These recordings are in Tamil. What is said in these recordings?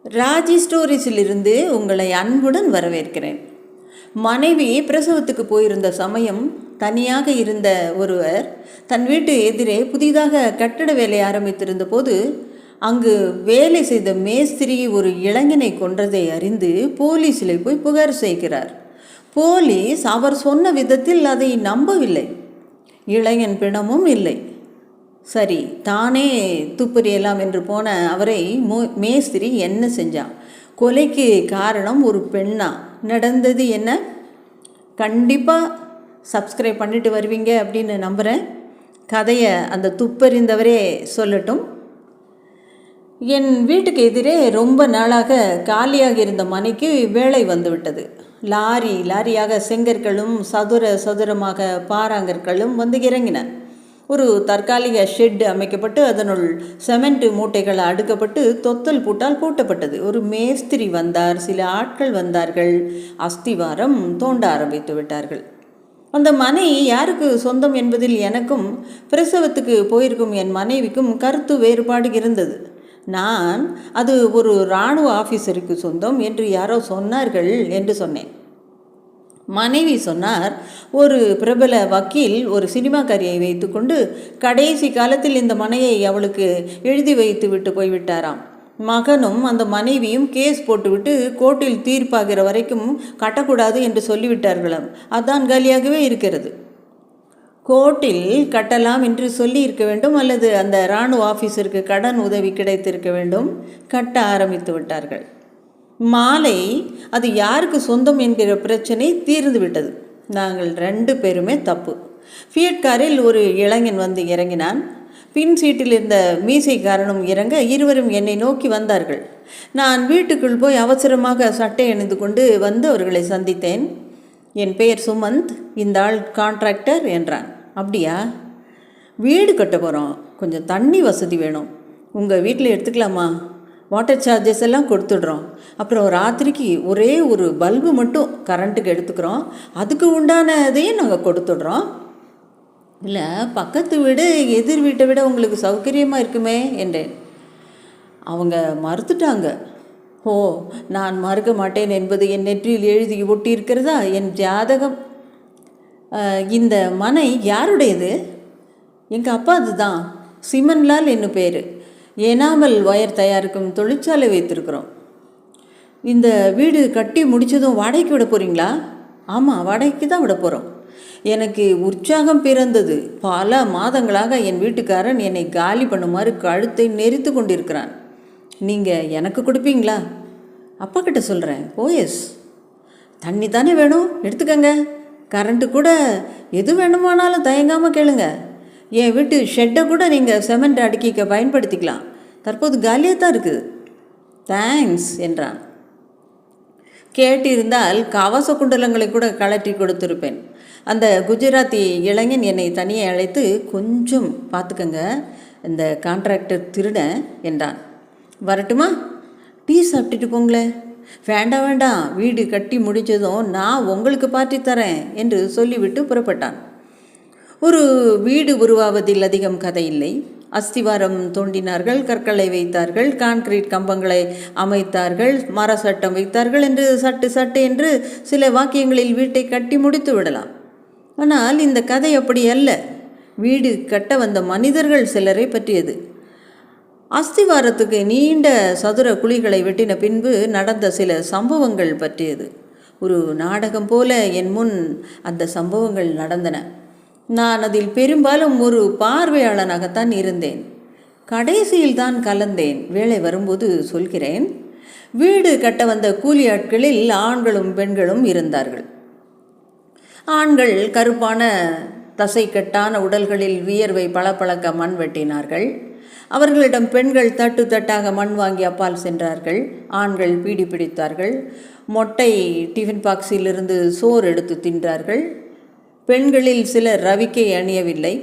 ராஜி ஸ்டோரிஸிலிருந்து உங்களை அன்புடன் வரவேற்கிறேன். மனைவி பிரசவத்துக்கு போயிருந்த சமயம் தனியாக இருந்த ஒருவர் தன் வீட்டு எதிரே புதிதாக கட்டட வேலை ஆரம்பித்திருந்த போது அங்கு வேலை செய்த மேஸ்திரி ஒரு இளைஞனை கொன்றதை அறிந்து போலீஸில் போய் புகார் செய்கிறார். போலீஸ் அவர் சொன்ன விதத்தில் அதை நம்பவில்லை. இளைஞன் பிணமும் இல்லை. சரி, தானே துப்பறியலாம் என்று போன அவரை மேஸ்திரி என்ன செஞ்சான்? கொலைக்கு காரணம் ஒரு பெண்ணா? நடந்தது என்ன? கண்டிப்பாக சப்ஸ்கிரைப் பண்ணிட்டு வருவீங்க அப்படின்னு நம்புகிறேன். கதையை அந்த துப்பறிந்தவரே சொல்லட்டும். என் வீட்டுக்கு எதிரே ரொம்ப நாளாக காலியாக இருந்த மனைக்கு வேலை வந்துவிட்டது. லாரியாக செங்கற்களும் சதுரமாக பாறாங்கற்களும் வந்து இறங்கின. ஒரு தற்காலிக ஷெட் அமைக்கப்பட்டு அதனுள் செமெண்ட் மூட்டைகள் அடுக்கப்பட்டு தொத்தல் பூட்டால் பூட்டப்பட்டது. ஒரு மேஸ்திரி வந்தார், சில ஆட்கள் வந்தார்கள், அஸ்திவாரம் தோண்ட ஆரம்பித்து விட்டார்கள். அந்த மனை யாருக்கு சொந்தம் என்பதில் எனக்கும் பிரசவத்துக்கு போயிருக்கும் என் மனைவிக்கும் கருத்து வேறுபாடு இருந்தது. நான் அது ஒரு இராணுவ ஆஃபீஸருக்கு சொந்தம் என்று யாரோ சொன்னார்கள் என்று சொன்னேன். மனைவி சொன்னார், ஒரு பிரபல வக்கீல் ஒரு சினிமாக்காரியை வைத்துக்கொண்டு கடைசி காலத்தில் இந்த மனையை அவளுக்கு எழுதி வைத்து விட்டு போய்விட்டாராம். மகனும் அந்த மனைவியும் கேஸ் போட்டுவிட்டு கோர்ட்டில் தீர்ப்பாகிற வரைக்கும் கட்டக்கூடாது என்று சொல்லிவிட்டார்களாம். அதான் காலியாகவே இருக்கிறது. கோர்ட்டில் கட்டலாம் என்று சொல்லி இருக்க வேண்டும், அல்லது அந்த இராணுவ ஆஃபீஸருக்கு கடன் உதவி கிடைத்திருக்க வேண்டும். கட்ட ஆரம்பித்து விட்டார்கள். மாலை அது யாருக்கு சொந்தம் என்கிற பிரச்சனை தீர்ந்து விட்டது. நாங்கள் 2 பேருமே தப்பு. ஃபியட் காரில் ஒரு இளைஞன் வந்து இறங்கினான். பின் சீட்டில் இருந்த மீசைக்காரனும் இறங்க இருவரும் என்னை நோக்கி வந்தார்கள். நான் வீட்டுக்குள் போய் அவசரமாக சட்டை அணிந்து கொண்டு வந்து அவர்களை சந்தித்தேன். என் பெயர் சுமந்த், இந்த ஆள் கான்ட்ராக்டர் என்றான். அப்படியா? வீடு கட்ட போகிறோம், கொஞ்சம் தண்ணி வசதி வேணும், உங்கள் வீட்டில் எடுத்துக்கலாமா? வாட்டர் சார்ஜஸ் எல்லாம் கொடுத்துடுறோம். அப்புறம் ராத்திரிக்கு ஒரே ஒரு பல்பு மட்டும் கரண்ட்டுக்கு எடுத்துக்கிறோம், அதுக்கு உண்டானதையும் நாங்கள் கொடுத்துடுறோம். இல்லை, பக்கத்து வீடு எதிர் வீட்டை விட உங்களுக்கு சௌகரியமாக இருக்குமே என்றேன். அவங்க மறுத்துட்டாங்க. ஓ, நான் மறுக்க மாட்டேன் என்பது என் நெற்றியில் எழுதி ஒட்டியிருக்கிறதா என் ஜாதகம். இந்த மனை யாருடையது? எங்கள் அப்பா அதுதான், சிமன்லால் என்னும் பேர். எனாமல் ஒயர் தயாரிக்கும் தொழிற்சாலை வைத்திருக்கிறோம். இந்த வீடு கட்டி முடித்ததும் வாடகைக்கு விட போகிறீங்களா? ஆமாம், வாடகைக்கு தான் விட போகிறோம். எனக்கு உற்சாகம் பிறந்தது. பல மாதங்களாக என் வீட்டுக்காரன் என்னை காலி பண்ணுமாறு கழுத்தை நெரித்து கொண்டிருக்கிறான். நீங்கள் எனக்கு கொடுப்பீங்களா? அப்பா கிட்ட சொல்கிறேன். ஓஎஸ். தண்ணி தானே வேணும், எடுத்துக்கங்க. கரண்ட்டு கூட எது வேணுமானாலும் தயங்காமல் கேளுங்க. என் வீட்டு ஷெட்டை கூட நீங்கள் செமெண்ட் அடுக்கிக்க பயன்படுத்திக்கலாம். தற்போது காலியாக தான் இருக்குது. தேங்க்ஸ் என்றான். கேட்டிருந்தால் கவச குண்டலங்களை கூட கழட்டி கொடுத்துருப்பேன். அந்த குஜராத்தி இளைஞன் என்னை தனியே அழைத்து, கொஞ்சம் பார்த்துக்கங்க, இந்த கான்ட்ராக்டர் திருடன் என்றான். வரட்டுமா? டீ சாப்பிட்டுட்டு போங்களேன். வேண்டாம், வீடு கட்டி முடித்ததும் நான் உங்களுக்கு பார்ட்டி தரேன் என்று சொல்லிவிட்டு புறப்பட்டான். ஒரு வீடு உருவாவதில் அதிகம் கதை இல்லை. அஸ்திவாரம் தோண்டினார்கள், கற்களை வைத்தார்கள், கான்கிரீட் கம்பங்களை அமைத்தார்கள், மர சட்டம் வைத்தார்கள் என்று சட்டு என்று சில வாக்கியங்களில் வீட்டை கட்டி முடித்து விடலாம். ஆனால் இந்த கதை அப்படி அல்ல. வீடு கட்ட வந்த மனிதர்கள் சிலரை பற்றியது. அஸ்திவாரத்துக்கு நீண்ட சதுர குழிகளை வெட்டின பின்பு நடந்த சில சம்பவங்கள் பற்றியது. ஒரு நாடகம் போல என் முன் அந்த சம்பவங்கள் நடந்தன. நான் அதில் பெரும்பாலும் ஒரு பார்வையாளனாகத்தான் இருந்தேன். கடைசியில் தான் கலந்தேன். வேலை வரும்போது சொல்கிறேன். வீடு கட்ட வந்த கூலி ஆட்களில் ஆண்களும் பெண்களும் இருந்தார்கள். ஆண்கள் கருப்பான தசைக்கட்டான உடல்களில் வியர்வை பளபளக்க மண் வெட்டினார்கள். அவர்களிடம் பெண்கள் தட்டாக மண் வாங்கி அப்பால் சென்றார்கள். ஆண்கள் பீடி பிடித்தார்கள். மொட்டை டிஃபன் பாக்ஸிலிருந்து சோறு எடுத்து தின்றார்கள். பெண்களில் சிலர் ரவிக்கை அணியவில்லை.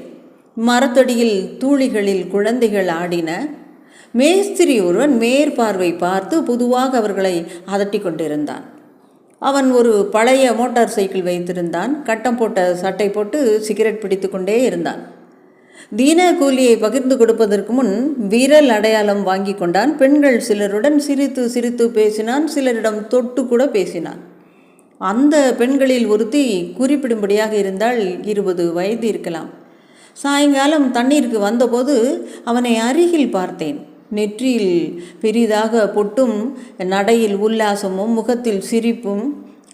மரத்தடியில் தூளிகளில் குழந்தைகள் ஆடின. மேஸ்திரி ஒருவன் மேற்பார்வை பார்த்து பொதுவாக அவர்களை அதட்டி கொண்டிருந்தான். அவன் ஒரு பழைய மோட்டார் சைக்கிள் வைத்திருந்தான். கட்டம் போட்ட சட்டை போட்டு சிகரெட் பிடித்து கொண்டே இருந்தான். தீன கூலியை பகிர்ந்து கொடுப்பதற்கு முன் விரல் அடையாளம் வாங்கி கொண்டான். பெண்கள் சிலருடன் சிரித்து சிரித்து பேசினான், சிலரிடம் தொட்டு கூட பேசினான். அந்த பெண்களில் ஒருத்தி குறிப்பிடும்படியாக இருந்தால் 20 வயது இருக்கலாம். சாயங்காலம் தண்ணீருக்கு வந்தபோது அவனை அருகில் பார்த்தேன். நெற்றியில் பெரிதாக பொட்டும், நடையில் உல்லாசமும், முகத்தில் சிரிப்பும்,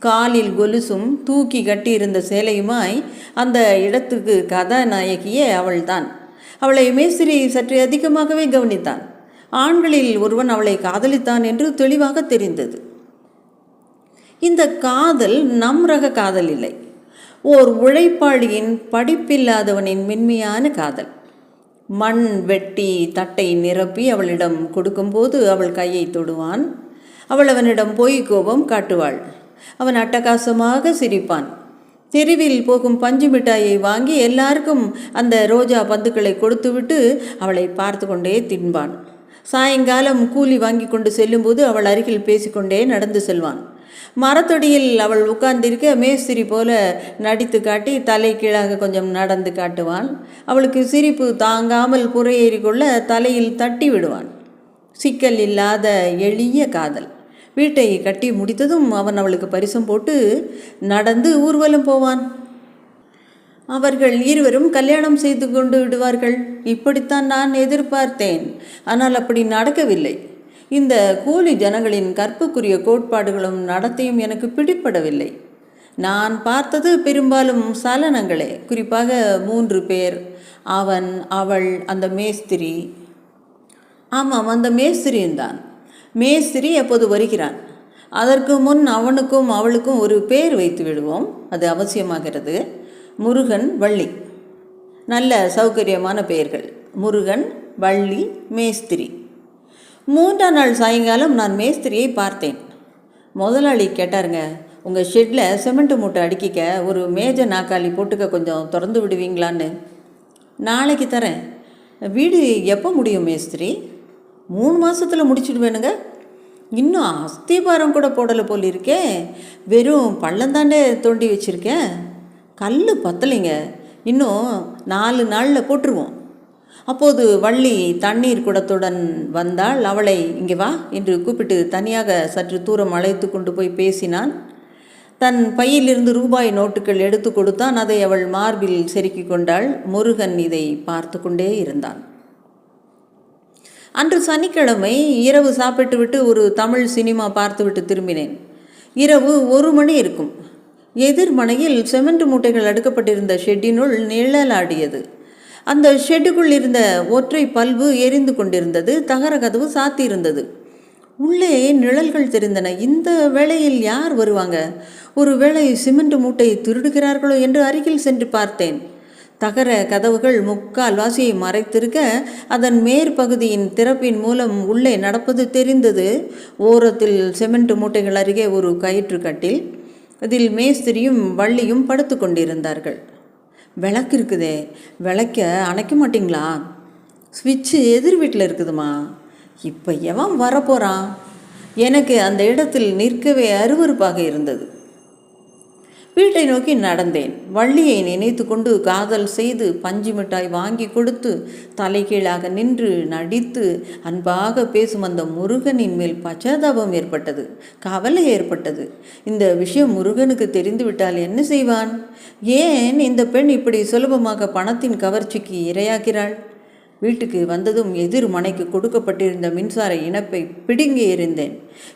காலில் கொலுசும், தூக்கி கட்டியிருந்த சேலையுமாய் அந்த இடத்துக்கு கதாநாயகியே அவள்தான். அவளை மேஸ்திரி சற்று அதிகமாகவே கவனித்தான். ஆண்களில் ஒருவன் அவளை காதலித்தான் என்று தெளிவாக தெரிந்தது. இந்த காதல் நம் ரக காதல் இல்லை, ஓர் உழைப்பாளியின் படிப்பில்லாதவனின் மென்மையான காதல். மண் வெட்டி தட்டை நிரப்பி அவளிடம் கொடுக்கும்போது அவள் கையை தொடுவான். அவள் அவனிடம் பொய் கோபம் காட்டுவாள். அவன் அட்டகாசமாக சிரிப்பான். தெருவில் போகும் பஞ்சு மிட்டாயை வாங்கி எல்லாருக்கும் அந்த ரோஜா பந்துக்களை கொடுத்துவிட்டு அவளை பார்த்து கொண்டே தின்பான். சாயங்காலம் கூலி வாங்கி கொண்டு செல்லும்போது அவள் அருகில் பேசிக்கொண்டே நடந்து செல்வான். மரத்தொடியில் அவள் உட்கார்ந்திருக்க மேஸ்திரி போல நடித்து காட்டி தலை கீழாக கொஞ்சம் நடந்து காட்டுவான். அவளுக்கு சிரிப்பு தாங்காமல் புறையேறி கொள்ள தலையில் தட்டி விடுவான். சிக்கல் இல்லாத எளிய காதல். வீட்டை கட்டி முடித்ததும் அவன் அவளுக்கு பரிசம் போட்டு நடந்து ஊர்வலம் போவான். அவர்கள் இருவரும் கல்யாணம் செய்து கொண்டு விடுவார்கள். இப்படித்தான் நான் எதிர்பார்த்தேன். ஆனால் அப்படி நடக்கவில்லை. இந்த கூலி ஜனங்களின் கற்புக்குரிய கோட்பாடுகளும் நடத்தையும் எனக்கு பிடிப்படவில்லை. நான் பார்த்தது பெரும்பாலும் சலனங்களே. குறிப்பாக 3 பேர், அவன், அவள், அந்த மேஸ்திரி. ஆமாம், அந்த மேஸ்திரியும் தான். மேஸ்திரி எப்போது வருகிறான், அதற்கு முன் அவனுக்கும் அவளுக்கும் ஒரு பேர் வைத்து விடுவோம், அது அவசியமாகிறது. முருகன், வள்ளி. நல்ல சௌகரியமான பெயர்கள். முருகன், வள்ளி, மேஸ்திரி. 3ஆம் நாள் சாயங்காலம் நான் மேஸ்திரியை பார்த்தேன். முதலாளி கேட்டாருங்க, உங்கள் ஷெட்டில் சிமெண்ட் மூட்டை அடுக்கிக்க ஒரு மேஜை நாக்காளி போட்டுக்க கொஞ்சம் திறந்து விடுவீங்களான்னு. நாளைக்கு தரேன். வீடு எப்போ முடியும் மேஸ்திரி? 3 மாதத்தில் முடிச்சுடுவேனுங்க. இன்னும் அஸ்திபாரம் கூட போடலை போல் இருக்கே. வெறும் பள்ளந்தாண்டே தோண்டி வச்சுருக்கேன். கல் பத்தலைங்க. இன்னும் 4 நாளில் போட்டுருவோம். அப்போது வள்ளி தண்ணீர் குடத்துடன் வந்தாள். அவளை இங்கே வா என்று கூப்பிட்டு தனியாக சற்று தூரம் அழைத்து கொண்டு போய் பேசினான். தன் பையிலிருந்து ரூபாய் நோட்டுகள் எடுத்து கொடுத்தான். அதை அவள் மார்பில் செருக்கி கொண்டாள். முருகன் இதை பார்த்து கொண்டே இருந்தான். அன்று சனிக்கிழமை இரவு சாப்பிட்டுவிட்டு ஒரு தமிழ் சினிமா பார்த்துவிட்டு திரும்பினேன். இரவு 1 மணி இருக்கும். எதிர்மனையில் சிமெண்ட் மூட்டைகள் அடுக்கப்பட்டிருந்த ஷெட்டினுள் நிழலாடியது. அந்த ஷெட்டுக்குள் இருந்த ஒற்றை பல்பு எரிந்து கொண்டிருந்தது. தகர கதவு சாத்தியிருந்தது. உள்ளே நிழல்கள் தெரிந்தன. இந்த வேளையில் யார் வருவாங்க? ஒரு வேளை சிமெண்ட் மூட்டை திருடுகிறார்களோ என்று அருகில் சென்று பார்த்தேன். தகர கதவுகள் 3/4 வாசியை மறைத்திருக்க அதன் மேற்பகுதியின் திறப்பின் மூலம் உள்ளே நடப்பது தெரிந்தது. ஓரத்தில் சிமெண்ட் மூட்டைகள் அருகே ஒரு கயிற்று கட்டில். அதில் மேஸ்திரியும் வள்ளியும் படுத்து கொண்டிருந்தார்கள். விளக்கு இருக்குதே, விளக்க அணைக்க மாட்டிங்களா? ஸ்விட்சு எதிர் வீட்டில் இருக்குதுமா. இப்போ எவன் வரப்போகிறான்? எனக்கு அந்த இடத்தில் நிற்கவே அருவருப்பாக இருந்தது. வீட்டை நோக்கி நடந்தேன். வள்ளியை நினைத்து கொண்டு காதல் செய்து பஞ்சு மிட்டாய் வாங்கி கொடுத்து தலைகீழாக நின்று நடித்து அன்பாக பேசும் அந்த முருகனின் மேல் பச்சாதாபம் ஏற்பட்டது, கவலை ஏற்பட்டது. இந்த விஷயம் முருகனுக்கு தெரிந்துவிட்டால் என்ன செய்வான்? ஏன் இந்த பெண் இப்படி சுலபமாக பணத்தின் கவர்ச்சிக்கு இரையாகிறாள்? வீட்டுக்கு வந்ததும் எதிர் மனைக்கு கொடுக்கப்பட்டிருந்த மின்சார இணைப்பை பிடுங்கி எறிந்தேன்.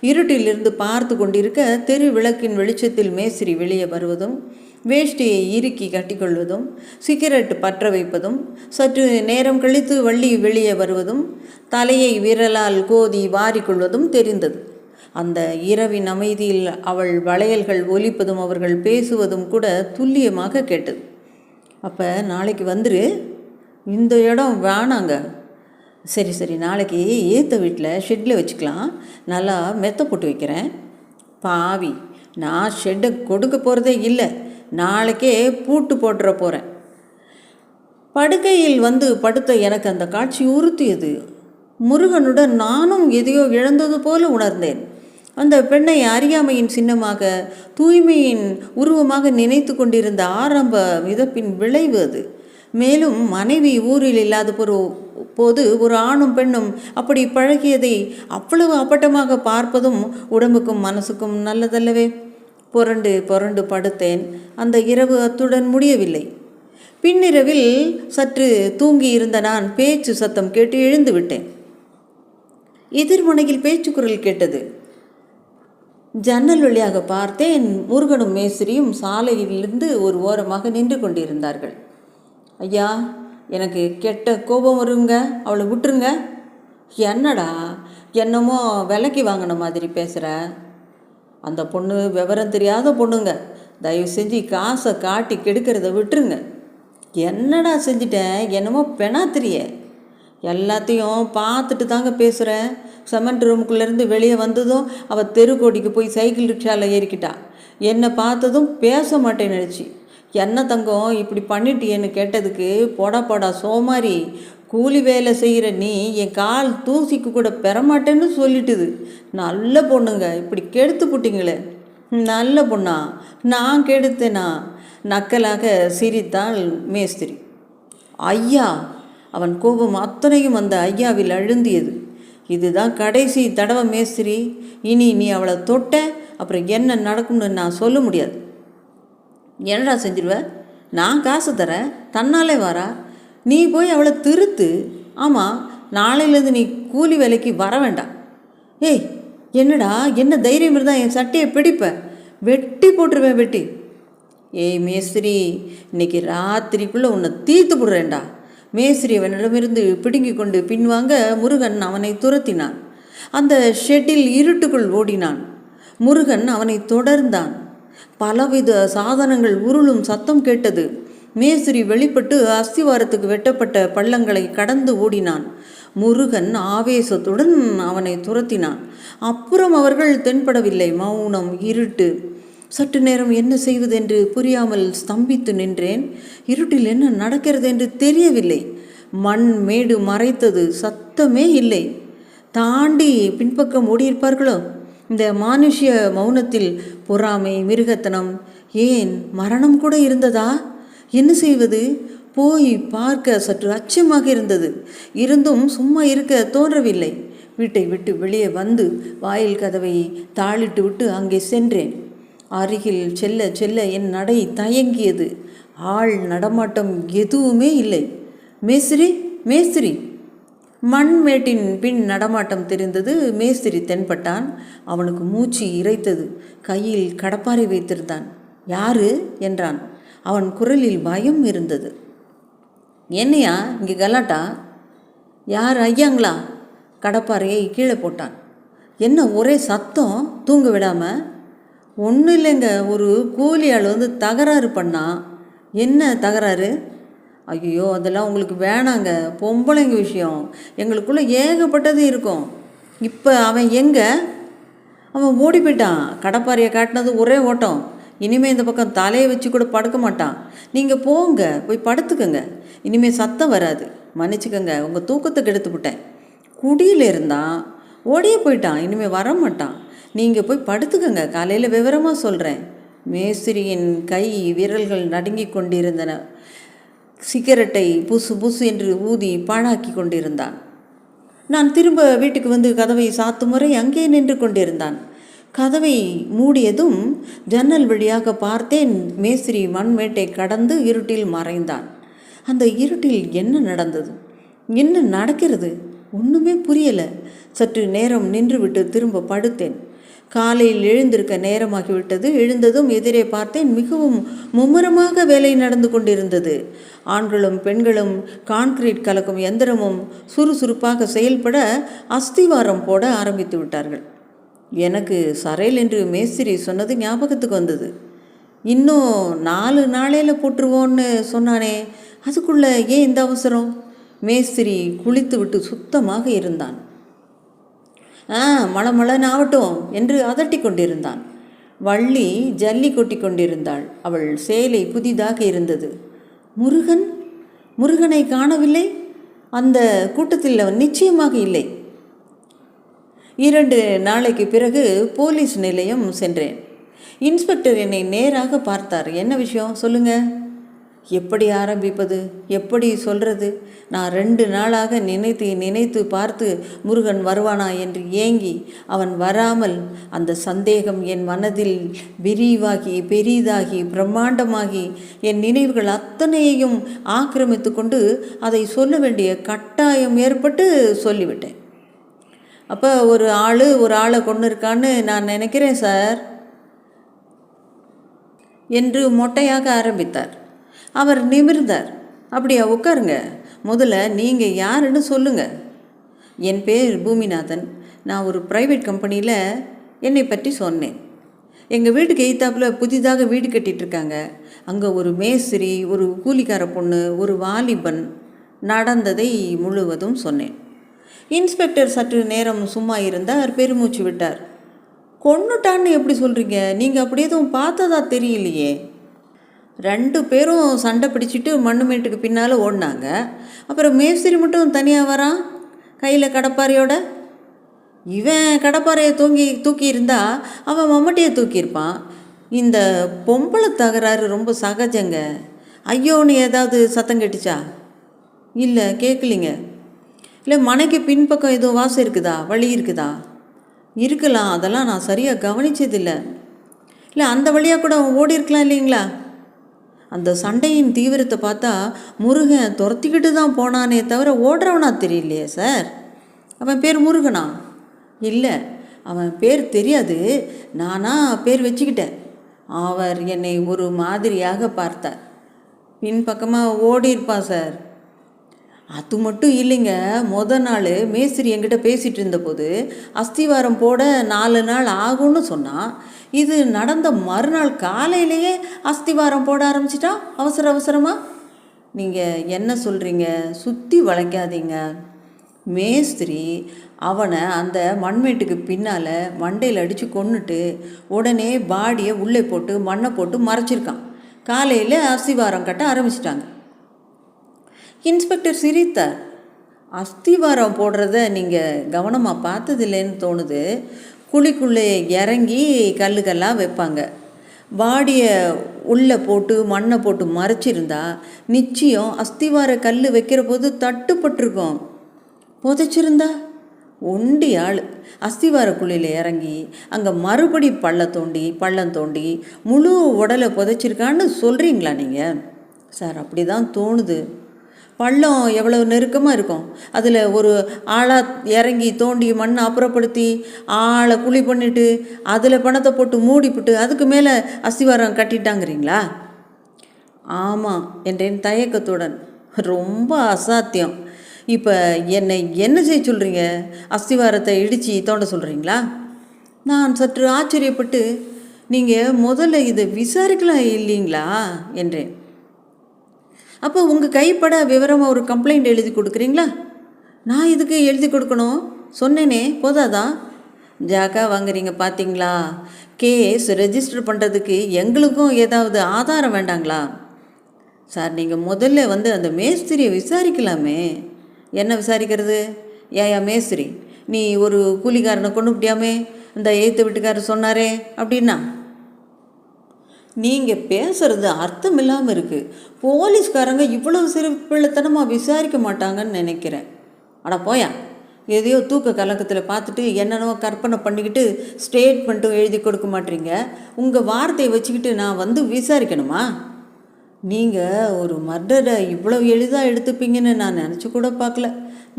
இருட்டிலிருந்து பார்த்து கொண்டிருக்க தெரு விளக்கின் வெளிச்சத்தில் மேஸ்திரி வெளியே வருவதும், வேஷ்டியை இறுக்கி கட்டிக்கொள்வதும், சிகரெட் பற்ற வைப்பதும், சற்று நேரம் கழித்து வள்ளி வெளியே வருவதும், தலையை விரலால் கோதி வாரிக்கொள்வதும் தெரிந்தது. அந்த இரவின் அமைதியில் அவள் வளையல்கள் ஒலிப்பதும் அவர்கள் பேசுவதும் கூட துல்லியமாக கேட்டது. அப்போ நாளைக்கு வந்துரு, இந்த இடம் வேணாங்க. சரி சரி, நாளைக்கு ஏற்ற வீட்டில் ஷெட்டில் வச்சுக்கலாம், நல்லா மெத்த போட்டு வைக்கிறேன். பாவி, நான் ஷெட்டை கொடுக்க போகிறதே இல்லை, நாளைக்கே பூட்டு போட்டுற போகிறேன். படுக்கையில் வந்து படுத்த எனக்கு அந்த காட்சி உறுத்தியது. முருகனுடன் நானும் எதையோ இழந்தது போல உணர்ந்தேன். அந்த பெண்ணை அறியாமையின் சின்னமாக, தூய்மையின் உருவமாக நினைத்து கொண்டிருந்த ஆரம்ப மிதப்பின் விளைவு அது. மேலும் மனைவி ஊரில் இல்லாத போது ஒரு ஆணும் பெண்ணும் அப்படி பழகியதை அவ்வளவு அப்பட்டமாக பார்ப்பதும் உடம்புக்கும் மனசுக்கும் நல்லதல்லவே. புரண்டு புரண்டு படுத்தேன். அந்த இரவு அத்துடன் முடியவில்லை. பின்னிரவில் சற்று தூங்கி இருந்த நான் பேச்சு சத்தம் கேட்டு எழுந்து விட்டேன். எதிர்முனையில் பேச்சு குரல் கேட்டது. ஜன்னல் வழியாக பார்த்தேன். முருகனும் மேஸ்திரியும் சாலையிலிருந்து ஒரு ஓரமாக நின்று கொண்டிருந்தார்கள். ஐயா, எனக்கு கெட்ட கோபம் வருங்க, அவளை விட்டுருங்க. என்னடா என்னமோ விலைக்கு வாங்கின மாதிரி பேசுகிற? அந்த பொண்ணு விவரம் தெரியாத பொண்ணுங்க. தயவு செஞ்சு காசை காட்டி கெடுக்கிறத விட்டுருங்க. என்னடா செஞ்சிட்டேன்? என்னமோ பெணாத்திரிய. எல்லாத்தையும் பார்த்துட்டு தாங்க பேசுகிறேன். செமண்ட் ரூமுக்குள்ளேருந்து வெளியே வந்ததும் அவள் தெருக்கோடிக்கு போய் சைக்கிள் ரிக்ஷாவில் ஏறிக்கிட்டா. என்னை பார்த்ததும் பேச மாட்டேன்னு நினச்சி. என்ன தங்கம் இப்படி பண்ணிட்டியேன்னு கேட்டதுக்கு, போடா சோமாரி, கூலி வேலை செய்கிற நீ என் கால் தூசிக்கு கூட பெறமாட்டேன்னு சொல்லிட்டுது. நல்ல பொண்ணுங்க, இப்படி கெடுத்து போட்டிங்களே. நல்ல பொண்ணா? நான் கெடுத்தேனா? நக்கலாக சிரித்தாள் மேஸ்திரி. ஐயா! அவன் கோபம் அத்தனையும் அந்த ஐயாவில் அழுந்தியது. இதுதான் கடைசி தடவை மேஸ்திரி. இனி நீ அவளை தொட்ட அப்புறம் என்ன நடக்கும்னு நான் சொல்ல முடியாது. என்னடா செஞ்சிருவ? நான் காசு தரேன், தன்னாலே வாரா. நீ போய் அவளை திருத்து. ஆமாம், நாளையிலேருந்து நீ கூலி வேலைக்கு வர வேண்டாம். ஏய், என்னடா, என்ன தைரியம் இருந்தால் என் சட்டையை பிடிப்ப? வெட்டி போட்டுருவேன், வெட்டி. ஏய் மேஸ்திரி, இன்னைக்கு ராத்திரிக்குள்ளே உன்னை தீர்த்து போடுறேன்டா. மேஸ்திரி அவனிடமிருந்து பிடுங்கி கொண்டு பின்வாங்க முருகன் அவனை துரத்தினான். அந்த ஷெட்டில் இருட்டுக்குள் ஓடினான். முருகன் அவனை தொடர்ந்தான். பலவித சாதனங்கள் உருளும் சத்தம் கேட்டது. மேஸ்திரி வெளிப்பட்டு அஸ்திவாரத்துக்கு வெட்டப்பட்ட பள்ளங்களை கடந்து ஓடினான். முருகன் ஆவேசத்துடன் அவனை துரத்தினான். அப்புறம் அவர்கள் தென்படவில்லை. மௌனம், இருட்டு. சற்று நேரம் என்ன செய்வதென்று புரியாமல் ஸ்தம்பித்து நின்றேன். இருட்டில் என்ன நடக்கிறது என்று தெரியவில்லை. மண் மேடு மறைத்தது. சத்தமே இல்லை. தாண்டி பின்பக்கம் ஓடியிருப்பார்களோ? இந்த மானுஷ்ய மௌனத்தில் பொறாமை, மிருகத்தனம், ஏன் மரணம் கூட இருந்ததா? என்ன செய்வது? போய் பார்க்க சற்று அச்சமாக இருந்தது. இருந்தும் சும்மா இருக்க தோன்றவில்லை. வீட்டை விட்டு வெளியே வந்து வாயில் கதவை தாளிட்டு விட்டு அங்கே சென்றேன். அருகில் செல்ல செல்ல என் நடை தயங்கியது. ஆள் நடமாட்டம் எதுவுமே இல்லை. மேஸ்திரி, மேஸ்திரி! மண்மேட்டின் பின் நடமாட்டம் தெரிந்தது. மேஸ்திரி தென்பட்டான். அவனுக்கு மூச்சு இறைத்தது. கையில் கடப்பாரை வைத்திருந்தான். யாரு என்றான். அவன் குரலில் பயம் இருந்தது. என்னையா இங்கே கலாட்டா? யார், ஐயாங்களா? கடப்பாரையை கீழே போட்டான். என்ன ஒரே சத்தம், தூங்க விடாமல்? ஒன்றும் இல்லைங்க, ஒரு கூலி ஆள் வந்து தகராறு பண்ணான். என்ன தகராறு? ஐயோ, அதெல்லாம் உங்களுக்கு வேணாங்க, பொம்பளைங்க விஷயம். எங்களுக்குள்ளே ஏகப்பட்டது இருக்கும். இப்போ அவன் எங்கே? அவன் ஓடி போயிட்டான். கடப்பாறையை காட்டினது ஒரே ஓட்டம். இனிமேல் இந்த பக்கம் தலையை வச்சு கூட படுக்க மாட்டான். நீங்கள் போங்க, போய் படுத்துக்கங்க. இனிமேல் சத்தம் வராது. மன்னிச்சுக்கோங்க, உங்கள் தூக்கத்தை கெடுத்து விட்டேன். குடியில் இருந்தான், ஓடியே போயிட்டான். இனிமேல் வர மாட்டான். நீங்கள் போய் படுத்துக்கங்க, காலையில் விவரமாக சொல்கிறேன். மேஸ்திரியின் கை விரல்கள் நடுங்கி கொண்டிருந்தன. சிகரெட்டை புசு புசு என்று ஊதி பாழாக்கி கொண்டிருந்தான். நான் திரும்ப வீட்டுக்கு வந்து கதவை சாத்தும் முறை அங்கே நின்று கொண்டிருந்தான். கதவை மூடியதும் ஜன்னல் வழியாக பார்த்தேன். மேஸ்திரி மண்மேட்டை கடந்து இருட்டில் மறைந்தான். அந்த இருட்டில் என்ன நடந்தது, என்ன நடக்கிறது, ஒன்றுமே புரியலை. சற்று நேரம் நின்றுவிட்டு திரும்ப படுத்தேன். காலையில் எழுந்திருக்க நேரமாகிவிட்டது. எழுந்ததும் எதிரே பார்த்தேன். மிகவும் மும்முரமாக வேலை நடந்து கொண்டிருந்தது. ஆண்களும் பெண்களும் கான்கிரீட் கலக்கும் எந்திரமும் சுறுசுறுப்பாக செயல்பட அஸ்திவாரம் போட ஆரம்பித்து விட்டார்கள். எனக்கு சரையில் என்று மேஸ்திரி சொன்னது ஞாபகத்துக்கு வந்தது. இன்னும் 4 நாளையில் போட்டுருவோன்னு சொன்னானே, அதுக்குள்ளே ஏன் இந்த அவசரம்? மேஸ்திரி குளித்து விட்டு சுத்தமாக இருந்தான். மழை ஆகட்டும் என்று அதட்டி கொண்டிருந்தான். வள்ளி ஜல்லி கொட்டி கொண்டிருந்தாள். அவள் சேலை புதிதாக இருந்தது. முருகனை காணவில்லை. அந்த கூட்டத்தில் அவன் நிச்சயமாக இல்லை. 2 நாளைக்கு பிறகு போலீஸ் நிலையம் சென்றேன். இன்ஸ்பெக்டர் என்னை நேராக பார்த்தார். என்ன விஷயம் சொல்லுங்க? எப்படி ஆரம்பிப்பது, எப்படி சொல்கிறது? நான் 2 நாளாக நினைத்து நினைத்து பார்த்து முருகன் வருவானா என்று ஏங்கி அவன் வராமல் அந்த சந்தேகம் என் மனதில் விரிவாகி பெரிதாகி பிரம்மாண்டமாகி என் நினைவுகள் அத்தனையையும் ஆக்கிரமித்து கொண்டு அதை சொல்ல வேண்டிய கட்டாயம் ஏற்பட்டு சொல்லிவிட்டேன். அப்போ ஒரு ஆளை கொண்டு இருக்கான்னு நான் நினைக்கிறேன் சார் என்று மொட்டையாக ஆரம்பித்தார். அவர் நிமிர்ந்தார். அப்படியா, உட்காருங்க. முதல்ல நீங்கள் யாருன்னு சொல்லுங்கள். என் பேர் பூமிநாதன். நான் ஒரு ப்ரைவேட் கம்பெனியில் என்னை பற்றி சொன்னேன். எங்கள் வீட்டுக்கு எய்த்தாப்பில் புதிதாக வீடு கட்டிகிட்ருக்காங்க. அங்கே ஒரு மேஸ்திரி, ஒரு கூலிக்கார பொண்ணு, ஒரு வாலிபன், நடந்ததை முழுவதும் சொன்னேன். இன்ஸ்பெக்டர் சற்று நேரம் சும்மா இருந்தார். பெருமூச்சு விட்டார். கொன்னுட்டான்னு எப்படி சொல்கிறீங்க? நீங்கள் அப்படி எதுவும் பார்த்ததா தெரியலையே. 2 பேரும் சண்டை பிடிச்சிட்டு மண்ணுமேட்டுக்கு பின்னால் ஓடினாங்க. அப்புறம் மேஸ்திரி மட்டும் தனியாக வரான், கையில் கடப்பாறையோட. இவன் கடப்பாறையை தூக்கி இருந்தா அவன் மம்மட்டியை தூக்கியிருப்பான். இந்த பொம்பளை தகராறு ரொம்ப சகஜங்க. ஐயோன்னு ஏதாவது சத்தம் கேட்டுச்சா? இல்லை, கேட்கலிங்க. இல்லை, மனைக்கு பின்பக்கம் எதுவும் வாசம் இருக்குதா, வழி இருக்குதா? இருக்கலாம், அதெல்லாம் நான் சரியாக கவனித்ததில்லை. இல்லை, அந்த வழியாக கூட அவன் ஓடி இருக்கலாம் இல்லைங்களா? அந்த சண்டையின் தீவிரத்தை பார்த்தா முருகன் துரத்திக்கிட்டு தான் போனானே தவிர ஓடுறவனா தெரியலையே சார். அவன் பேர் முருகனா? இல்லை, அவன் பேர் தெரியாது, நானாக பேர் வச்சுக்கிட்டேன். அவர் என்னை ஒரு மாதிரியாக பார்த்தார். பின்பக்கமாக ஓடி இருப்பான் சார். அது மட்டும் இல்லைங்க. நாள் மேஸ்திரி என்கிட்ட பேசிகிட்டு இருந்தபோது அஸ்திவாரம் போட 4 நாள் ஆகும்னு சொன்னான். இது நடந்த மறுநாள் காலையிலேயே அஸ்திவாரம் போட ஆரம்பிச்சிட்டான் அவசரமாக. நீங்கள் என்ன சொல்கிறீங்க? சுற்றி வளைக்காதீங்க. மேஸ்திரி அவனை அந்த மண்மேட்டுக்கு பின்னால் மண்டையில் அடித்து கொன்னுட்டு உடனே பாடியை உள்ளே போட்டு மண்ணை போட்டு மறைச்சிருக்கான். காலையில் அஸ்திவாரம் கட்ட ஆரம்பிச்சிட்டாங்க. இன்ஸ்பெக்டர் சிரித்தார். அஸ்திவாரம் போடுறத நீங்கள் கவனமாக பார்த்ததில்லைன்னு தோணுது. குழிக்குள்ளே இறங்கி கல்லுக்கெல்லாம் வைப்பாங்க. பாடியை உள்ளே போட்டு மண்ணை போட்டு மறைச்சிருந்தா நிச்சயம் அஸ்திவார கல் வைக்கிற போது தட்டுப்பட்டிருக்கும். புதைச்சிருந்தா ஒண்டி ஆள் அஸ்திவார குழியில் இறங்கி அங்கே மறுபடி பள்ளம் தோண்டி முழு உடலை புதைச்சிருக்கான்னு சொல்கிறீங்களா நீங்கள்? சார், அப்படி தான் தோணுது. பள்ளம் எவ்வளோ நெருக்கமாக இருக்கும். அதில் ஒரு ஆளாக இறங்கி தோண்டி மண்ணை அப்புறப்படுத்தி ஆளை குழி பண்ணிவிட்டு அதில் பணத்தை போட்டு மூடிவிட்டு அதுக்கு மேலே அஸ்திவாரம் கட்டிட்டாங்கிறீங்களா? ஆமாம் என்றேன் தயக்கத்துடன். ரொம்ப அசாத்தியம். இப்போ என்னை என்ன செய்ய சொல்கிறீங்க? அஸ்திவாரத்தை இடித்து தோண்ட சொல்கிறீங்களா? நான் சற்று ஆச்சரியப்பட்டு, நீங்கள் முதல்ல இதை விசாரிக்கலாம் இல்லைங்களா என்றேன். அப்போ உங்கள் கைப்பட விவரமாக ஒரு கம்ப்ளைண்ட் எழுதி கொடுக்குறீங்களா? நான் இதுக்கு எழுதி கொடுக்கணும் சொன்னேனே, போதாதா? ஜாக்கா வாங்குறீங்க பார்த்தீங்களா? கேஸ் ரெஜிஸ்டர் பண்ணுறதுக்கு எங்களுக்கும் ஏதாவது ஆதாரம் வேண்டாங்களா? சார், நீங்கள் முதல்ல அந்த மேஸ்திரியை விசாரிக்கலாமே. என்ன விசாரிக்கிறது? ஏயா மேஸ்திரி, நீ ஒரு கூலிக்காரனை கொண்டு விட்டியாமே, இந்த எய்த்து வீட்டுக்காரர் சொன்னாரே அப்படின்னா? நீங்கள் பேசுகிறது அர்த்தம் இல்லாமல் இருக்குது. போலீஸ்காரங்க இவ்வளவு சிறுபிள்ளைத்தனமாக விசாரிக்க மாட்டாங்கன்னு நினைக்கிறேன். ஆனால் போயா, எதையோ தூக்க கலக்கத்தில் பார்த்துட்டு என்னென்னவோ கற்பனை பண்ணிக்கிட்டு ஸ்டேட்மெண்ட்டும் எழுதி கொடுக்க மாட்டீங்க. உங்கள் வார்த்தையை வச்சுக்கிட்டு நான் விசாரிக்கணுமா? நீங்கள் ஒரு மர்டரை இவ்வளோ எளிதாக எடுத்துப்பீங்கன்னு நான் நினச்சி கூட பார்க்கல.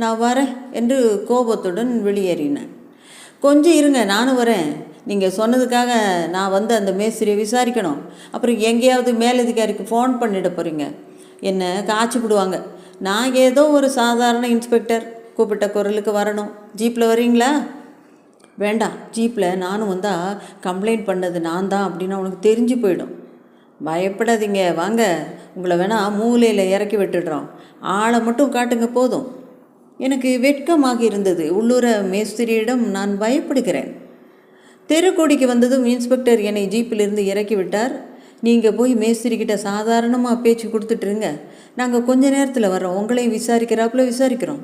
நான் வரேன் என்று கோபத்துடன் வெளியேறினேன். கொஞ்சம் இருங்க, நானும் வரேன். நீங்கள் சொன்னதுக்காக நான் அந்த மேஸ்திரியை விசாரிக்கணும். அப்புறம் எங்கேயாவது மேலதிகாரிக்கு ஃபோன் பண்ணிட போகிறீங்க. என்னை காய்ச்சிப்பிடுவாங்க. நான் ஏதோ ஒரு சாதாரண இன்ஸ்பெக்டர், கூப்பிட்ட குரலுக்கு வரணும். ஜீப்பில் வரீங்களா? வேண்டாம், ஜீப்பில் நானும் வந்தால் கம்ப்ளைண்ட் பண்ணது நான் தான் அப்படின்னு அவனுக்கு தெரிஞ்சு போயிடும். பயப்படாதீங்க, வாங்க. உங்களை வேணால் மூலையில் இறக்கி விட்டுடுறோம். ஆளை மட்டும் காட்டுங்க போதும். எனக்கு வெட்கமாக இருந்தது. உள்ளூர மேஸ்திரியிடம் நான் பயப்படுகிறேன். தெருக்கோடிக்கு வந்ததும் இன்ஸ்பெக்டர் என்னை ஜீப்பிலிருந்து இறக்கி விட்டார். நீங்கள் போய் மேஸ்திரிக்கிட்ட சாதாரணமாக பேச்சு கொடுத்துட்ருங்க, நாங்கள் கொஞ்ச நேரத்தில் வரோம், உங்களையும் விசாரிக்கிறாப்புல விசாரிக்கிறோம்.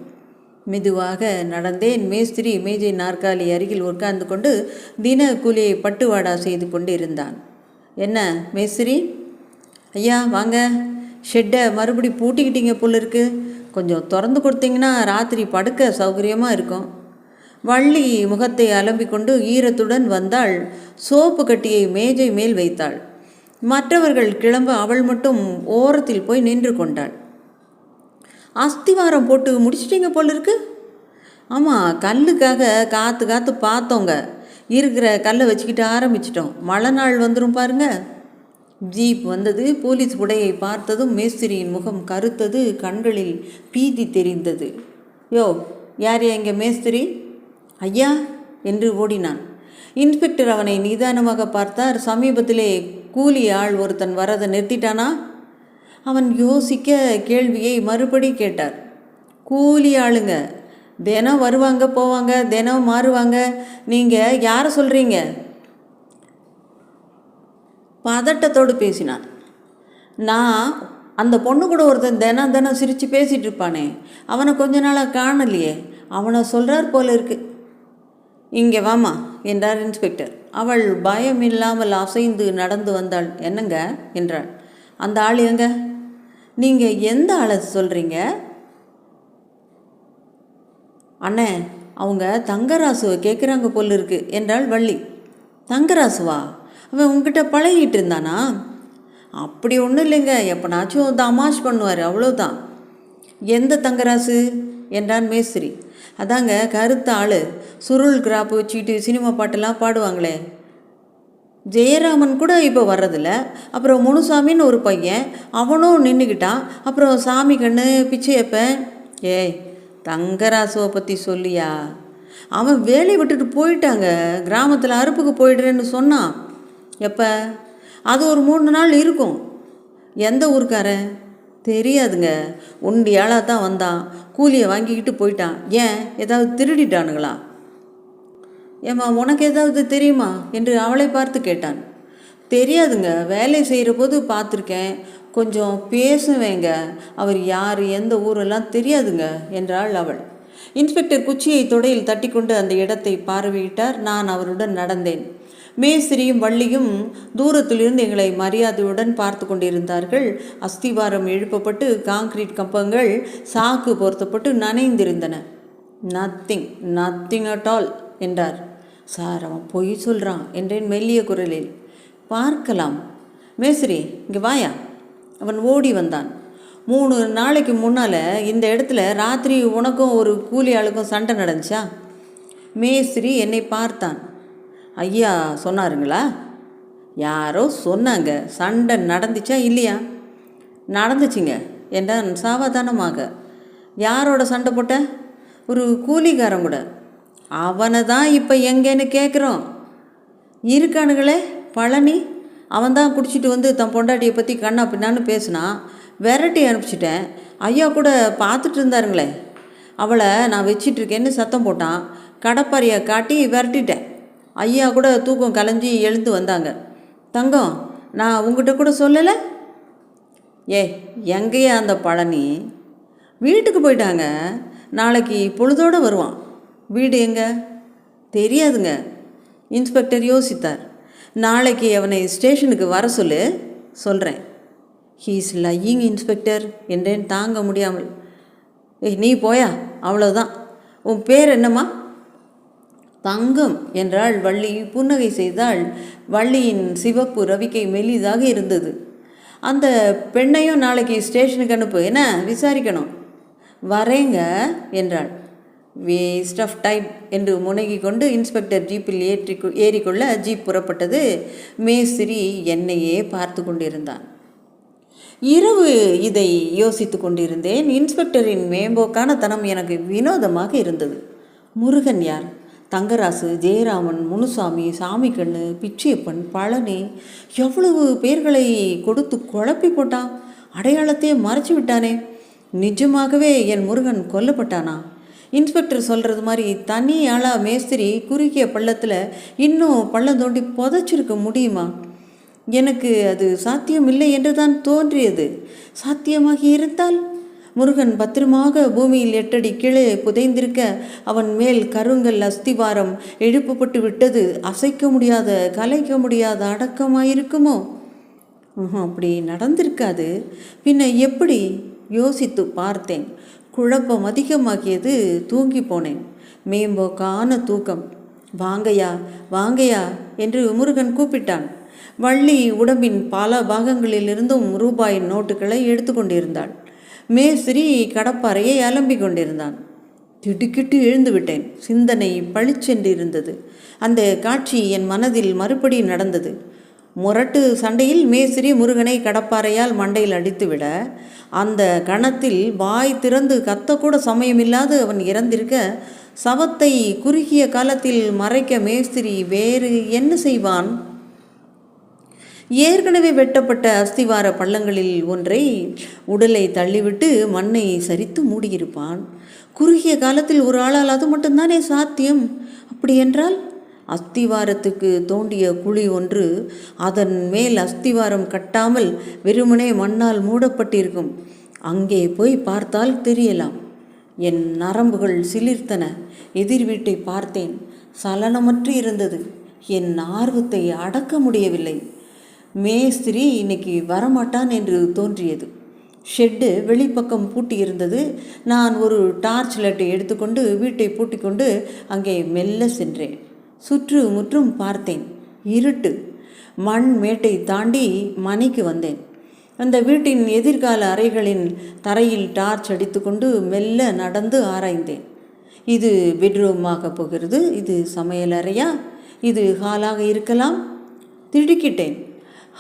மெதுவாக நடந்தேன். மேஸ்திரி மேஜை நாற்காலி அருகில் உட்கார்ந்து கொண்டு தின கூலியை பட்டுவாடா செய்து கொண்டு இருந்தான். என்ன மேஸ்திரி ஐயா, வாங்க. ஷெட்டை மறுபடி பூட்டிக்கிட்டீங்க போல இருக்கு. கொஞ்சம் திறந்து கொடுத்தீங்கன்னா ராத்திரி படுக்க சௌகரியமாக இருக்கும். வள்ளி முகத்தை அலம்பிக்கொண்டு ஈரத்துடன் வந்தாள். சோப்பு கட்டியை மேஜை மேல் வைத்தாள். மற்றவர்கள் கிளம்ப அவள் மட்டும் ஓரத்தில் போய் நின்று கொண்டாள். அஸ்திவாரம் போட்டு முடிச்சிட்டிங்க போல இருக்கு. ஆமாம், கல்லுக்காக காற்று காற்று பார்த்தோங்க. இருக்கிற கல்லை வச்சுக்கிட்டு ஆரம்பிச்சிட்டோம். மழை நாள் வந்துடும் பாருங்க. ஜீப் வந்தது. போலீஸ் உடையை பார்த்ததும் மேஸ்திரியின் முகம் கருத்தது. கண்களில் பீதி தெரிந்தது. யோ, யார் இங்கே மேஸ்திரி? ஐயா என்று ஓடினான். இன்ஸ்பெக்டர் அவனை நிதானமாக பார்த்தார். சமீபத்திலே கூலி ஆள் ஒருத்தன் வரதை நிறுத்திட்டானா? அவன் யோசிக்க கேள்வியை மறுபடி கேட்டார். கூலி ஆளுங்க தினம் வருவாங்க போவாங்க, தினம் மாறுவாங்க. நீங்கள் யாரை சொல்கிறீங்க? பதட்டத்தோடு பேசினான். நான் அந்த பொண்ணு கூட ஒருத்தன் தினம் தினம் சிரித்து பேசிகிட்டு இருப்பானே, அவனை கொஞ்ச நாளாக காணலையே. அவனை சொல்கிறார் போல இருக்கு. இங்கே வாமா என்றார் இன்ஸ்பெக்டர். அவள் பயம் இல்லாமல் அசைந்து நடந்து வந்தாள். என்னங்க என்றாள். அந்த ஆள் எங்க? நீங்கள் எந்த ஆளை சொல்கிறீங்க? அண்ணே, அவங்க தங்கராசுவை கேட்குறாங்க போல இருக்கு என்றாள் வள்ளி. தங்கராசுவா? அவன் உங்ககிட்ட பழகிட்டு இருந்தானா? அப்படி ஒன்றும் இல்லைங்க, எப்போனாச்சும் தமாஷ் பண்ணுவார், அவ்வளோதான். எந்த தங்கராசு என்றான் மேஸ்திரி. அதாங்க கருத்த ஆள், சுருள் கிராப்பு வச்சுக்கிட்டு சினிமா பாட்டெல்லாம் பாடுவாங்களே. ஜெயராமன் கூட இப்போ வர்றதில்ல. அப்புறம் முனுசாமின்னு ஒரு பையன், அவனும் நின்றுக்கிட்டான். அப்புறம் சாமி கண்ணு, பிச்சையப்பன். ஏய், தங்கராசுவை பற்றி சொல்லியா? அவன் வேலையை விட்டுட்டு போயிட்டாங்க. கிராமத்தில் அறுப்புக்கு போயிடுறேன்னு சொன்னான். எப்போ? அது ஒரு 3 நாள் இருக்கும். எந்த ஊருக்காரன்? தெரியாதுங்க. ஒண்டியாளாக தான் வந்தான். கூலியை வாங்கிக்கிட்டு போயிட்டான். ஏன், ஏதாவது திருடிட்டானுங்களா? ஏம்மா, உனக்கு ஏதாவது தெரியுமா என்று அவளை பார்த்து கேட்டான். தெரியாதுங்க, வேலை செய்கிற போது பார்த்துருக்கேன். கொஞ்சம் பேசுவேங்க. அவர் யார், எந்த ஊரெல்லாம் தெரியாதுங்க என்றாள் அவள். இன்ஸ்பெக்டர் குச்சியை தொடையில் தட்டி கொண்டு அந்த இடத்தை பார்வையிட்டார். நான் அவருடன் நடந்தேன். மேஸ்திரியும் வள்ளியும் தூரத்திலிருந்து எங்களை மரியாதையுடன் பார்த்து கொண்டிருந்தார்கள். அஸ்திவாரம் எழுப்பப்பட்டு காங்கிரீட் கம்பங்கள் சாக்கு பொருத்தப்பட்டு நனைந்திருந்தன. நத்திங் அட் ஆல் என்றார். சார், அவன் பொய் சொல்கிறான் என்றேன் மெல்லிய குரலில். பார்க்கலாம். மேஸ்திரி, இங்கே வாயா. அவன் ஓடி வந்தான். 3 நாளைக்கு முன்னால் இந்த இடத்துல ராத்திரி உனக்கும் ஒரு கூலி ஆளுக்கும் சண்டை நடந்துச்சா? மேஸ்திரி என்னை பார்த்தான். ஐயா சொன்னாருங்களா? யாரோ சொன்னாங்க. சண்டை நடந்துச்சா இல்லையா? நடந்துச்சுங்க என்றான் சாவதானமாக. யாரோட சண்டை போட்ட? ஒரு கூலிக்காரன் கூட. அவனை தான் இப்போ எங்கேன்னு கேட்குறோம். இருக்கானுங்களே பழனி, அவன்தான் குடிச்சிட்டு வந்து தன் பொண்டாட்டியை பற்றி கண்ணா பின்னான்னு பேசினான். விரட்டி அனுப்பிச்சிட்டேன். ஐயா கூட பார்த்துட்டு இருந்தாருங்களே. அவளை நான் வச்சிட்ருக்கேன்னு சத்தம் போட்டான். கடப்பாரியை காட்டி விரட்டிட்டேன். ஐயா கூட தூக்கம் கலைஞ்சி எழுந்து வந்தாங்க. தங்கம், நான் உங்ககிட்ட கூட சொல்லலை? எங்கேயா அந்த பழனி? வீட்டுக்கு போயிட்டாங்க. நாளைக்கு பொழுதோடு வருவான். வீடு எங்கே? தெரியாதுங்க. இன்ஸ்பெக்டர் யோசித்தார். நாளைக்கு அவனை ஸ்டேஷனுக்கு வர சொல்கிறேன். ஹீ இஸ் லையிங் இன்ஸ்பெக்டர் என்றேன் தாங்க முடியாமல். நீ போயா, அவ்வளோதான். உன் பேர் என்னம்மா? தங்கம் என்றாள் வள்ளி. புன்னகை செய்தாள். வள்ளியின் சிவப்பு ரவிக்கை மெலிதாக இருந்தது. அந்த பெண்ணையும் நாளைக்கு ஸ்டேஷனுக்கு அனுப்பு, என்ன விசாரிக்கணும். வரேங்க என்றாள். வேஸ்ட் ஆஃப் டைம் என்று முனகி கொண்டு இன்ஸ்பெக்டர் ஜீப்பில் ஏறிக்கொள்ள ஜீப் புறப்பட்டது. மேஸ்திரி என்னையே பார்த்து கொண்டிருந்தான். இரவு இதை யோசித்து கொண்டிருந்தேன். இன்ஸ்பெக்டரின் மேம்போக்கான தனம் எனக்கு வினோதமாக இருந்தது. முருகன் யார்? தங்கராசு, ஜெயராமன், முனுசாமி, சாமிக்கண்ணு, பிச்சையப்பன், பழனி, எவ்வளவு பேர்களை கொடுத்து குழப்பி போட்டான். அடையாளத்தையே மறைச்சி விட்டானே. நிஜமாகவே என் முருகன் கொல்லப்பட்டானா? இன்ஸ்பெக்டர் சொல்கிறது மாதிரி தனி ஆளாக மேஸ்திரி குறுகிய பள்ளத்தில் இன்னும் பள்ளம் தோண்டி புதைச்சிருக்க முடியுமா? எனக்கு அது சாத்தியமில்லை என்று தான் தோன்றியது. சாத்தியமாகி இருந்தால் முருகன் பத்திரமாக பூமியில் 8 அடி கீழே புதைந்திருக்க, அவன் மேல் கருங்கல் அஸ்திவாரம் எழுப்பப்பட்டு விட்டது அசைக்க முடியாத, கலைக்க முடியாத அடக்கமாயிருக்குமோ? அப்படி நடந்திருக்காது. பின்ன எப்படி? யோசித்து பார்த்தேன். குழப்பம் அதிகமாகியது. தூங்கி போனேன். மேம்போக்கான தூக்கம். வாங்கையா வாங்கையா என்று முருகன் கூப்பிட்டான். வள்ளி உடம்பின் பல பாகங்களிலிருந்தும் ரூபாய் நோட்டுகளை எடுத்து கொண்டிருந்தாள். மேஸ்திரி கடப்பாறையை அலம்பிக் கொண்டிருந்தான். திடுக்கிட்டு எழுந்து விட்டேன். சிந்தனை பளிச்சென்றிருந்தது. அந்த காட்சி என் மனதில் மறுபடியும் நடந்தது. முரட்டு சண்டையில் மேஸ்திரி முருகனை கடப்பாறையால் மண்டையில் அடித்துவிட, அந்த கணத்தில் வாய் திறந்து கத்தக்கூட சமயமில்லாது அவன் இறந்திருக்க, சவத்தை குறுகிய காலத்தில் மறைக்க மேஸ்திரி வேறு என்ன செய்வான்? ஏற்கனவே வெட்டப்பட்ட அஸ்திவார பள்ளங்களில் ஒன்றை உடலை தள்ளிவிட்டு மண்ணை சரித்து மூடியிருப்பான். குறுகிய காலத்தில் ஒரு ஆளால் அது மட்டும்தானே சாத்தியம். அப்படி என்றால் அஸ்திவாரத்துக்கு தோண்டிய குழி ஒன்று, அதன் மேல் அஸ்திவாரம் கட்டாமல் வெறுமனே மண்ணால் மூடப்பட்டிருக்கும். அங்கே போய் பார்த்தால் தெரியலாம். என் நரம்புகள் சிலிர்த்தன. எதிர் வீட்டை பார்த்தேன். சலனமற்று இருந்தது. என் ஆர்வத்தை அடக்க முடியவில்லை. மேஸ்திரி இன்னைக்கு வரமாட்டான் என்று தோன்றியது. ஷெட்டு வெளிப்பக்கம் பூட்டியிருந்தது. நான் ஒரு டார்ச் லைட்டை எடுத்துக்கொண்டு வீட்டை பூட்டிக்கொண்டு அங்கே மெல்ல சென்றேன். சுற்று முற்றும் பார்த்தேன். இருட்டு. மண் மேட்டை தாண்டி மனைக்கு வந்தேன். அந்த வீட்டின் எதிர்கால அறைகளின் தரையில் டார்ச் அடித்துக்கொண்டு மெல்ல நடந்து ஆராய்ந்தேன். இது பெட்ரூமாக போகிறது, இது சமையல் அறையா, இது ஹாலாக இருக்கலாம். திடுக்கிட்டேன்.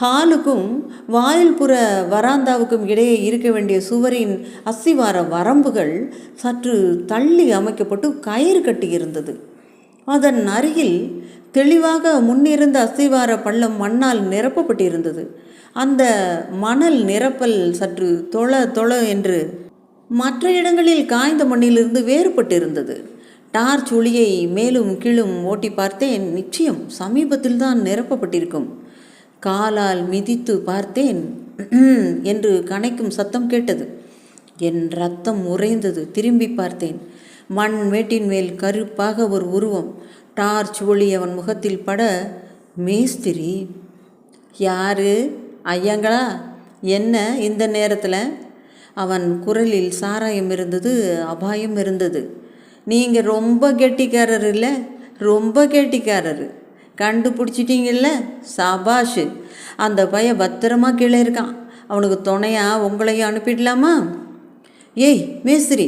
ஹாலுக்கும் வாயில்புற வராந்தாவுக்கும் இடையே இருக்க வேண்டிய சுவரின் அஸ்திவார வரம்புகள் சற்று தள்ளி அமைக்கப்பட்டு கயிறு கட்டியிருந்தது. அதன் அருகில் தெளிவாக முன்னிருந்த அஸ்திவார பள்ளம் மண்ணால் நிரப்பப்பட்டிருந்தது. அந்த மணல் நிரப்பல் சற்று தொள என்று மற்ற இடங்களில் காய்ந்த மண்ணிலிருந்து வேறுபட்டிருந்தது. டார்ச் ஒளியை மேலும் கீழும் ஓட்டி பார்த்தேன். நிச்சயம் சமீபத்தில்தான் நிரப்பப்பட்டிருக்கும். காலால் மிதித்து பார்த்தேன். என்று கனைக்கும் சத்தம் கேட்டது. என் ரத்தம் உறைந்தது. திரும்பி பார்த்தேன். மண் மேட்டின் மேல் கருப்பாக ஒரு உருவம். டார்ச் ஒளி அவன் முகத்தில் பட, மேஸ்திரி. யாரு? ஐயாங்களா? என்ன இந்த நேரத்தில்? அவன் குரலில் சாராயம் இருந்தது, அபாயம் இருந்தது. நீங்கள் ரொம்ப கெட்டிக்காரர் இல்லை? ரொம்ப கெட்டிக்காரரு. கண்டுபிடிச்சிட்டிங்கல்ல? சபாஷு. அந்த பையன் பத்திரமா கீழே இருக்கான். அவனுக்கு துணையாக உங்களையும் அனுப்பிடலாமா? ஏய் மேஸ்திரி!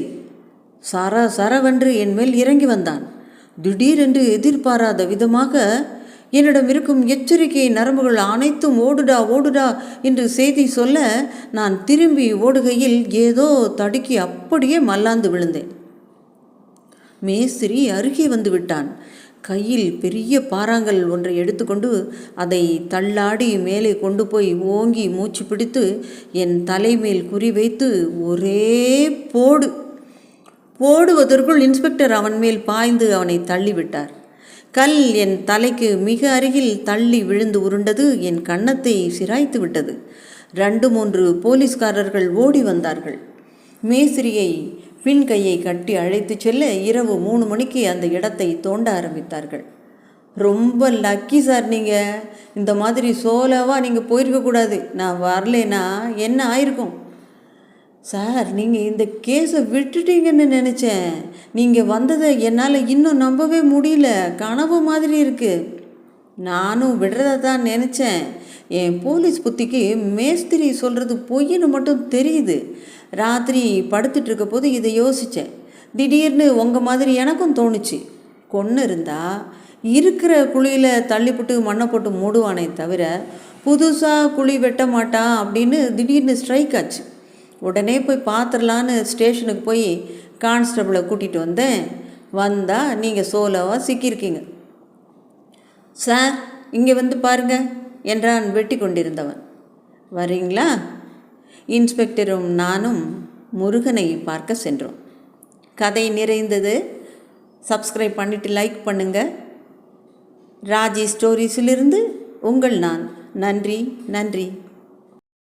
சரவென்று என் மேல் இறங்கி வந்தான். திடீரென்று எதிர்பாராத விதமாக என்னிடம் இருக்கும் எச்சரிக்கை நரம்புகள் அனைத்தும் ஓடுடா ஓடுடா என்று செய்தி சொல்ல, நான் திரும்பி ஓடுகையில் ஏதோ தடுக்கி அப்படியே மல்லாந்து விழுந்தேன். மேஸ்திரி அருகே வந்து விட்டான். கையில் பெரிய பாறாங்கல் ஒன்றை எடுத்துக்கொண்டு அதை தள்ளாடி மேலே கொண்டு போய் ஓங்கி மூச்சு பிடித்து என் தலைமேல் குறிவைத்து ஒரே போடுவதற்குள் இன்ஸ்பெக்டர் அவன் மேல் பாய்ந்து அவனை தள்ளிவிட்டார். கல் என் தலைக்கு மிக அருகில் தள்ளி விழுந்து உருண்டது. என் கன்னத்தை சிராய்த்து விட்டது. 2-3 போலீஸ்காரர்கள் ஓடி வந்தார்கள். மேஸ்திரியை பின் கையை கட்டி அழைத்து செல்ல இரவு 3 மணிக்கு அந்த இடத்தை தோண்ட ஆரம்பித்தார்கள். ரொம்ப லக்கி சார் நீங்கள். இந்த மாதிரி சோலோவாக நீங்கள் போயிருக்கக்கூடாது. நான் வரலேன்னா என்ன ஆயிருக்கும்? சார், நீங்கள் இந்த கேஸை விட்டுட்டீங்கன்னு நினச்சேன். நீங்கள் வந்ததை என்னால் இன்னும் நம்பவே முடியல. கனவு மாதிரி இருக்குது. நானும் விடுறத தான் நினச்சேன். என் போலீஸ் புத்திக்கு மேஸ்திரி சொல்கிறது பொய்ன்னு மட்டும் தெரியுது. ராத்திரி படுத்துட்ருக்க போது இதை யோசித்தேன். திடீர்னு உங்கள் மாதிரி எனக்கும் தோணுச்சு. கொன்று இருந்தால் இருக்கிற குழியில் தள்ளிப்பட்டு மண்ணை போட்டு மூடுவானே தவிர புதுசாக குழி வெட்ட மாட்டான் அப்படின்னு திடீர்னு ஸ்ட்ரைக் ஆச்சு. உடனே போய் பார்த்துடலான்னு ஸ்டேஷனுக்கு போய் கான்ஸ்டபிளை கூட்டிகிட்டு வந்தால் நீங்கள் சோலோவாக சிக்கியிருக்கீங்க. சார், இங்கே வந்து பாருங்க என்றான் வெட்டி கொண்டிருந்தவன். வரீங்களா? இன்ஸ்பெக்டரும் நானும் முருகனை பார்க்க சென்றோம். கதை நிறைந்தது. சப்ஸ்கிரைப் பண்ணிவிட்டு லைக் பண்ணுங்கள். ராஜி ஸ்டோரிஸிலிருந்து உங்கள் நான். நன்றி.